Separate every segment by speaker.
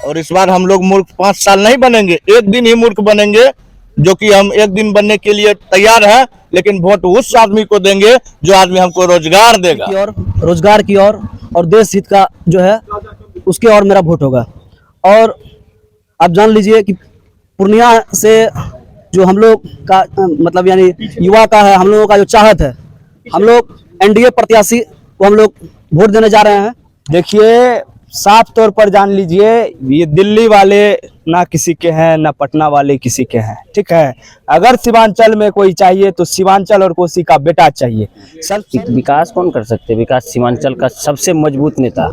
Speaker 1: और इस बार हम लोग मूर्ख 5 साल नहीं बनेंगे, एक दिन ही मूर्ख बनेंगे, जो कि हम एक दिन बनने के लिए तैयार हैं। लेकिन वोट उस आदमी को देंगे जो आदमी हमको रोजगार देगा,
Speaker 2: रोजगार की और देश हित का जो है उसके और मेरा वोट होगा। और आप जान लीजिए कि पूर्णिया से जो हम लोग का मतलब यानी युवा का है, हम लोगों का जो चाहत है, हम लोग एनडीए प्रत्याशी को हम लोग वोट देने जा रहे हैं।
Speaker 3: देखिए, साफ तौर पर जान लीजिए, ये दिल्ली वाले ना किसी के हैं, ना पटना वाले किसी के हैं, ठीक है। अगर सीमांचल में कोई चाहिए तो सीमांचल और कोसी का बेटा चाहिए।
Speaker 4: सर, विकास कौन कर सकते हैं? विकास सीमांचल का सबसे मजबूत नेता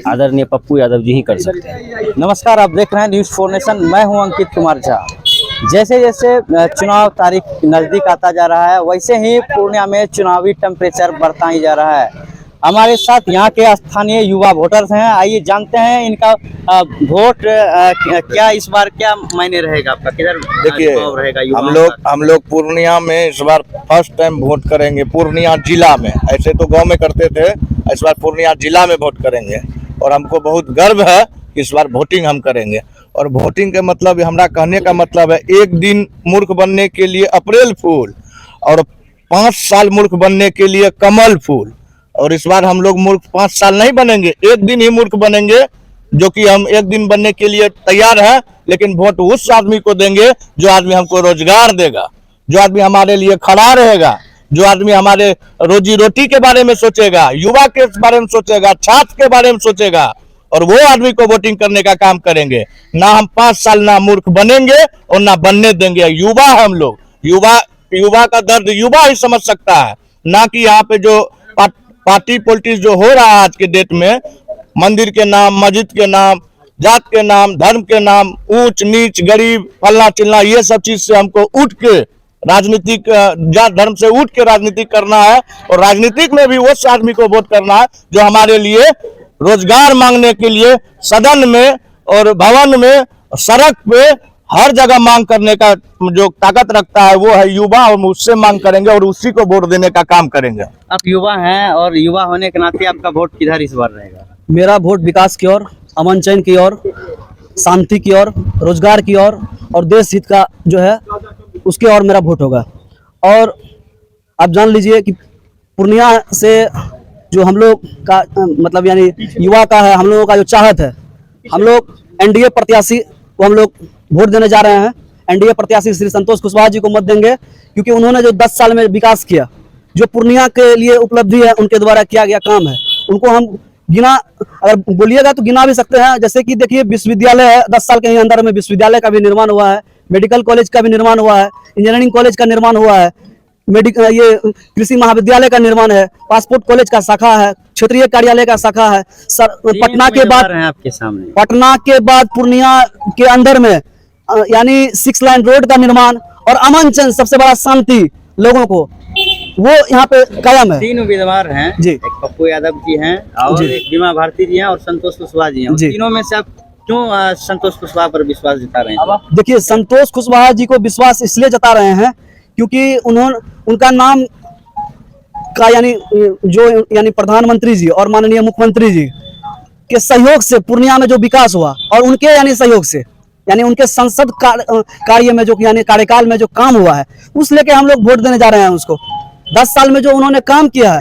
Speaker 4: आदरणीय पप्पू यादव जी ही कर सकते हैं।
Speaker 3: नमस्कार, आप देख रहे हैं न्यूज़ 4 नेशन। मैं हूं अंकित कुमार झा। जैसे जैसे चुनाव तारीख नज़दीक आता जा रहा है, वैसे ही पूर्णिया में चुनावी टेम्परेचर बढ़ता ही जा रहा है। हमारे साथ यहाँ के स्थानीय युवा वोटर्स हैं। आइए जानते हैं इनका वोट क्या इस बार क्या मायने रहेगा आपका, किधर
Speaker 1: देखिए
Speaker 4: रहेगा?
Speaker 1: हम लोग पूर्णिया में इस बार फर्स्ट टाइम वोट करेंगे। पूर्णिया जिला में, ऐसे तो गांव में करते थे, इस बार पूर्णिया जिला में वोट करेंगे। और हमको बहुत गर्व है कि इस बार वोटिंग हम करेंगे। और वोटिंग के मतलब, हमारा कहने का मतलब है, एक दिन मूर्ख बनने के लिए अप्रैल फूल और 5 साल मूर्ख बनने के लिए कमल फूल। और इस बार हम लोग मूर्ख 5 साल नहीं बनेंगे, एक दिन ही मूर्ख बनेंगे, जो कि हम एक दिन बनने के लिए तैयार हैं। लेकिन वोट उस आदमी को देंगे जो आदमी हमको रोजगार देगा, जो आदमी हमारे लिए खड़ा रहेगा, जो आदमी हमारे रोजी रोटी के बारे में सोचेगा, युवा के बारे में सोचेगा, छात्र के बारे में सोचेगा। और वो आदमी को वोटिंग करने का काम करेंगे। ना हम 5 साल ना मूर्ख बनेंगे और ना बनने देंगे। युवा हम लोग, युवा का दर्द युवा ही समझ सकता है, ना कि यहाँ पे जो पार्टी पॉलिटिक्स जो हो रहा है आज के डेट में, मंदिर के नाम, मस्जिद के नाम, जात के नाम, धर्म के नाम, ऊंच नीच, गरीब, फलना चिलना, ये सब चीज से हमको उठ के राजनीतिक जात धर्म से उठ के राजनीति करना है। और राजनीतिक में भी उस आदमी को वोट करना है जो हमारे लिए रोजगार मांगने के लिए सदन में और भवन में, सड़क पे, हर जगह मांग करने का जो ताकत रखता है वो है युवा। और उससे मांग करेंगे और उसी को वोट देने का काम करेंगे।
Speaker 4: आप युवा हैं और युवा होने के नाते आपका वोट किधर इस बार रहेगा?
Speaker 2: मेरा वोट विकास की ओर, अमन चैन की ओर, शांति की ओर, रोजगार की ओर और देश हित का जो है उसके और मेरा वोट होगा। और आप जान लीजिए कि पूर्णिया से जो हम लोग का मतलब यानी युवा का है, हम लोगों का जो चाहत है, हम लोग एनडीए प्रत्याशी को हम लोग वोट देने जा रहे हैं। एनडीए प्रत्याशी श्री संतोष कुशवाहा जी को मत देंगे, क्योंकि उन्होंने जो 10 साल में विकास किया, जो पूर्णिया के लिए उपलब्धि है, उनके द्वारा किया गया काम है, उनको हम गिना, अगर बोलिएगा तो गिना भी सकते हैं। जैसे कि देखिए, विश्वविद्यालय है, 10 साल के अंदर में विश्वविद्यालय का भी निर्माण हुआ है, मेडिकल कॉलेज का भी निर्माण हुआ है, इंजीनियरिंग कॉलेज का निर्माण हुआ है, ये कृषि महाविद्यालय का निर्माण है, पासपोर्ट कॉलेज का शाखा है, क्षेत्रीय कार्यालय का शाखा है। पटना के बाद
Speaker 4: आपके सामने,
Speaker 2: पटना के बाद पूर्णिया के अंदर में यानी 6 लाइन रोड का निर्माण और अमन चैन, सबसे बड़ा शांति लोगों को, वो यहाँ पे कायम है।
Speaker 4: 3 उम्मीदवार हैं
Speaker 2: जी।
Speaker 4: एक पप्पू यादव जी हैं और
Speaker 2: जी।
Speaker 4: एक बीमा भारती जी हैं और संतोष कुशवाहा जी हैं।
Speaker 2: जी।
Speaker 4: तीनों में से आप क्यों संतोष कुशवाहा पर विश्वास जता रहे हैं?
Speaker 2: देखिए, संतोष कुशवाहा जी को विश्वास इसलिए जता रहे हैं क्योंकि उनका नाम का यानी प्रधानमंत्री जी और माननीय मुख्यमंत्री जी के सहयोग से पूर्णिया में जो विकास हुआ, और उनके यानी सहयोग से, यानी उनके संसद कार्य में जो यानी कार्यकाल में जो काम हुआ है, उस लेके हम लोग वोट देने जा रहे हैं उसको। 10 साल में जो उन्होंने काम किया है,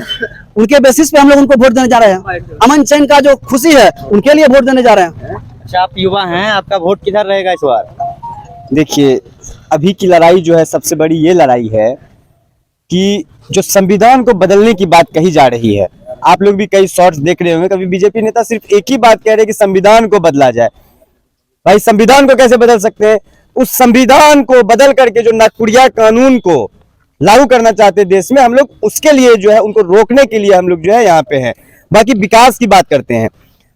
Speaker 2: उनके बेसिस पे हम लोग उनको वोट देने जा रहे हैं। अमन चैन का जो खुशी है, उनके लिए वोट देने जा रहे हैं।
Speaker 4: अच्छा, आप युवा हैं, आपका वोट किधर रहेगा इस बार?
Speaker 3: देखिए, अभी की लड़ाई जो है, सबसे बड़ी ये लड़ाई है कि जो संविधान को बदलने की बात कही जा रही है, आप लोग भी कई शॉर्ट्स देख रहे होंगे, कभी बीजेपी नेता सिर्फ एक ही बात कह रहे हैं कि संविधान को बदला जाए। भाई, संविधान को कैसे बदल सकते हैं? उस संविधान को बदल करके जो नागपुरिया कानून को लागू करना चाहते हैं देश में, हम लोग उसके लिए जो है, उनको रोकने के लिए हम लोग जो है यहाँ पे हैं। बाकी विकास की बात करते हैं।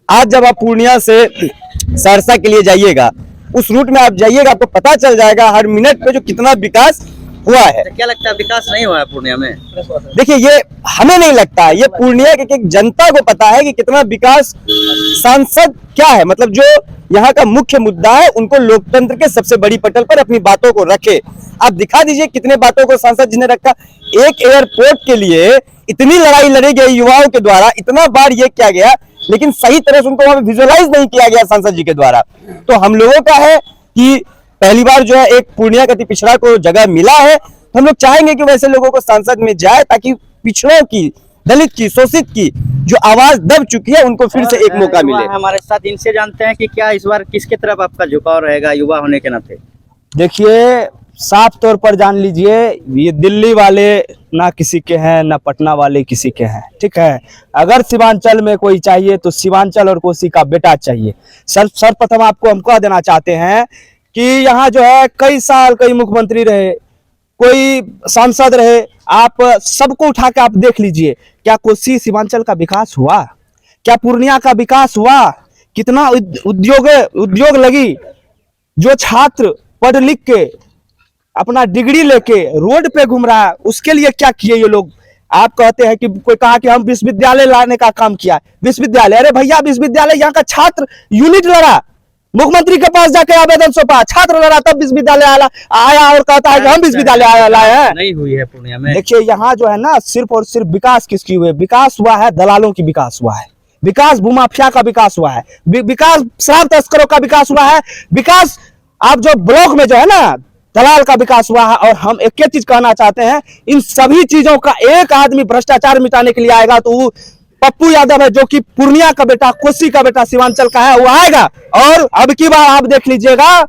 Speaker 3: आज जब आप पूर्णिया से सहरसा के लिए जाइएगा, उस रूट में आप जाइएगा, आपको पता चल जाएगा हर मिनट पे जो कितना विकास हुआ है।
Speaker 4: क्या लगता है, विकास नहीं हुआ है पूर्णिया में?
Speaker 3: देखिए, ये हमें नहीं लगता है, ये पूर्णिया के जनता को पता है कि कितना विकास। सांसद क्या है, मतलब जो यहाँ का मुख्य मुद्दा है, उनको लोकतंत्र के सबसे बड़ी पटल पर अपनी बातों को रखे। आप दिखा दीजिए कितने बातों को सांसद जी ने रखा। एक एयरपोर्ट के लिए इतनी लड़ाई लड़ी गई युवाओं के द्वारा, इतना बार ये किया गया लेकिन सही तरह से उनको वहां विजुअलाइज नहीं किया गया सांसद जी के द्वारा। तो हम लोगों का है कि पहली बार जो है एक पूर्णिया का अति पिछड़ा को जगह मिला है, तो हम लोग चाहेंगे कि वैसे लोगों को सांसद में जाए, ताकि पिछड़ों की, दलित की, शोषित की जो आवाज दब चुकी है उनको फिर से एक मौका मिले।
Speaker 5: हमारे साथ इनसे जानते हैं कि क्या इस बार किसके तरफ आपका झुकाव रहेगा युवा होने के नाते।
Speaker 2: देखिए, साफ तौर पर जान लीजिए, ये दिल्ली वाले ना किसी के हैं, ना पटना वाले किसी के हैं, ठीक है। अगर सीमांचल में कोई चाहिए तो सीमांचल और कोसी का बेटा चाहिए। सर्वप्रथम आपको हम कह देना चाहते हैं कि यहाँ जो है कई साल कई मुख्यमंत्री रहे, कोई सांसद रहे, आप सबको उठा के आप देख लीजिए, क्या कोसी सीमांचल का विकास हुआ? क्या पूर्णिया का विकास हुआ? कितना उद्योग लगी? जो छात्र पढ़ लिख के अपना डिग्री लेके रोड पे घूम रहा है, उसके लिए क्या किए ये लोग? आप कहते हैं कि कोई कहा कि हम विश्वविद्यालय लाने का काम किया। विश्वविद्यालय, अरे भैया विश्वविद्यालय, यहाँ का छात्र यूनिट लड़ा, मुख्यमंत्री के पास जाके आवेदन सौंपा, छात्र लड़ा, तब विश्वविद्यालय आया और कहता है कि हम विश्वविद्यालय लाए हैं।
Speaker 5: नहीं हुई है पूर्णिया में।
Speaker 2: देखिए, यहाँ जो है ना, सिर्फ और सिर्फ विकास किसकी हुई? विकास हुआ है दलालों की, विकास हुआ है विकास भूमाफिया का, विकास हुआ है विकास शराब तस्करों का, विकास हुआ है विकास आप जो ब्लॉक में जो है ना दलाल का विकास हुआ है। और हम एक चीज कहना चाहते हैं, इन सभी चीजों का एक आदमी भ्रष्टाचार मिटाने के लिए आएगा तो वो पप्पू यादव है, जो कि पूर्णिया का बेटा, कोसी का बेटा, सीमांचल का है, वो आएगा। और अब की बार आप देख लीजिएगा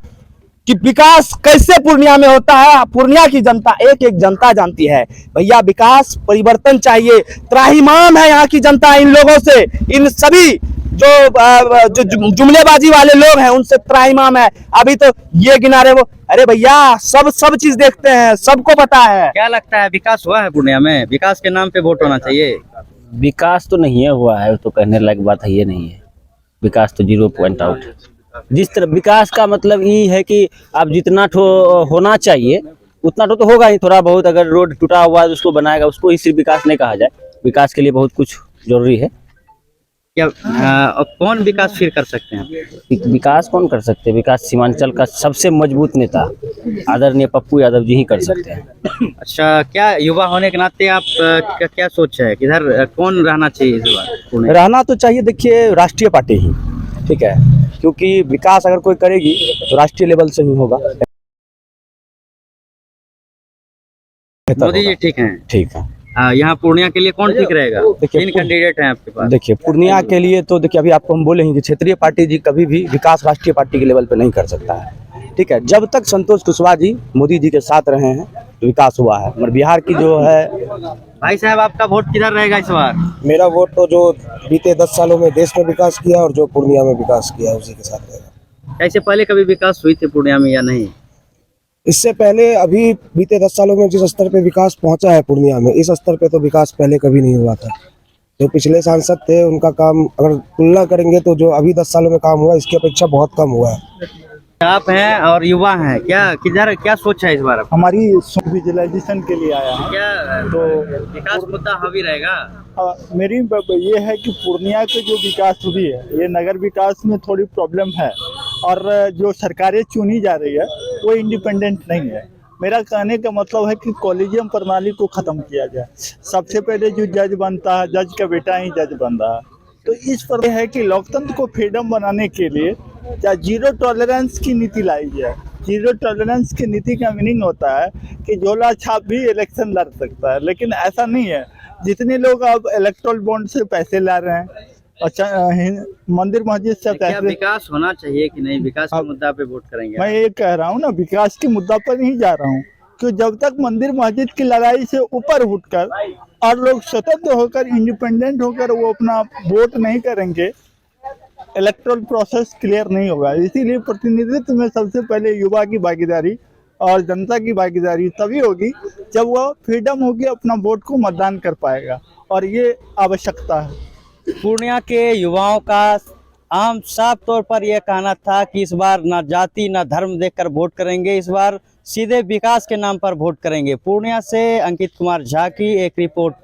Speaker 2: कि विकास कैसे पूर्णिया में होता है। पूर्णिया की जनता, एक एक जनता जानती है भैया, विकास परिवर्तन चाहिए। त्राहिमाम है यहाँ की जनता इन लोगों से, इन सभी जो जुमलेबाजी वाले लोग हैं उनसे त्राहिमाम है। अभी तो ये गिनारे वो, अरे भैया सब चीज देखते हैं, सबको पता है।
Speaker 5: क्या लगता है विकास हुआ है पूर्णिया में? विकास के नाम पे वोट होना चाहिए।
Speaker 4: विकास तो नहीं है, हुआ है तो कहने लायक बात है ये नहीं है। विकास तो 0 पॉइंट आउट है। जिस तरह विकास का मतलब ये है कि आप जितना होना चाहिए उतना तो होगा ही, थोड़ा बहुत। अगर रोड टूटा हुआ है उसको बनाएगा, उसको ही सिर्फ विकास नहीं कहा जाए। विकास के लिए बहुत कुछ जरूरी है।
Speaker 5: क्या कौन विकास फिर कर सकते हैं?
Speaker 4: विकास कौन कर सकते हैं? विकास सीमांचल का सबसे मजबूत नेता आदरणीय पप्पू यादव जी ही कर सकते हैं।
Speaker 5: अच्छा, क्या युवा होने के नाते आप क्या सोच है, किधर कौन रहना चाहिए इस बार?
Speaker 2: रहना तो चाहिए, देखिए, राष्ट्रीय पार्टी ही, ठीक है, क्योंकि विकास अगर कोई करेगी तो राष्ट्रीय लेवल से ही होगा।
Speaker 5: मोदी जी ठीक है।
Speaker 2: ठीक है।
Speaker 5: यहाँ पूर्णिया के लिए कौन ठीक रहेगा?
Speaker 2: देखिए,
Speaker 5: तीन कैंडिडेट हैं आपके पास।
Speaker 2: देखिए, पूर्णिया के लिए तो देखिए, अभी आपको हम बोले हैं कि क्षेत्रीय पार्टी जी कभी भी विकास राष्ट्रीय पार्टी के लेवल पे नहीं कर सकता है, ठीक है। जब तक संतोष कुशवाहा जी मोदी जी के साथ रहे हैं तो विकास हुआ है। मगर बिहार की जो है,
Speaker 5: भाई साहब, आपका वोट किधर रहेगा इस बार?
Speaker 6: मेरा वोट तो जो बीते 10 सालों में देश में विकास किया और जो पूर्णिया में विकास किया उसी के साथ रहेगा।
Speaker 5: ऐसे पहले कभी विकास हुई थी पूर्णिया में या नहीं?
Speaker 6: इससे पहले अभी बीते 10 सालों में जिस स्तर पे विकास पहुंचा है पूर्णिया में, इस स्तर पे तो विकास पहले कभी नहीं हुआ था। जो पिछले सांसद थे उनका काम अगर तुलना करेंगे तो जो अभी 10 सालों में काम हुआ इसकी अपेक्षा बहुत कम हुआ है।
Speaker 5: आप हैं और युवा हैं, क्या सोच है इस बार?
Speaker 7: हमारी विजुअलाइजेशन के लिए आया है।
Speaker 5: क्या तो विकास मुद्दा हावी रहेगा?
Speaker 7: मेरी ये है कि पूर्णिया के जो विकास हुई है, ये नगर विकास में थोड़ी प्रॉब्लम है, और जो सरकारें चुनी जा रही है वो इंडिपेंडेंट नहीं है। मेरा कहने का मतलब है कि कॉलेजियम प्रणाली को ख़त्म किया जाए। सबसे पहले जो जज बनता है, जज का बेटा ही जज बन रहा है। तो इस पर यह है कि लोकतंत्र को फ्रीडम बनाने के लिए क्या 0 टॉलरेंस की नीति लाई जाए। 0 टॉलरेंस की नीति का मीनिंग होता है कि झोला छाप भी इलेक्शन लड़ सकता है, लेकिन ऐसा नहीं है। जितने लोग अब इलेक्ट्रल बॉन्ड से पैसे ला रहे हैं, अच्छा, मंदिर मस्जिद से
Speaker 5: क्या विकास होना चाहिए कि नहीं? विकास के मुद्दा पे वोट करेंगे?
Speaker 7: मैं ये कह रहा हूँ ना, विकास के मुद्दा पर नहीं जा रहा हूँ, कि जब तक मंदिर मस्जिद की लड़ाई से ऊपर उठकर और लोग स्वतंत्र होकर, इंडिपेंडेंट होकर वो अपना वोट नहीं करेंगे, इलेक्टोरल प्रोसेस क्लियर नहीं होगा। इसीलिए प्रतिनिधित्व में सबसे पहले युवा की भागीदारी और जनता की भागीदारी तभी होगी जब वह फ्रीडम होगी, अपना वोट को मतदान कर पाएगा, और ये आवश्यकता है।
Speaker 5: पूर्णिया के युवाओं का आम साफ तौर पर यह कहना था कि इस बार न जाति न धर्म देखकर वोट करेंगे, इस बार सीधे विकास के नाम पर वोट करेंगे। पूर्णिया से अंकित कुमार झा की एक रिपोर्ट।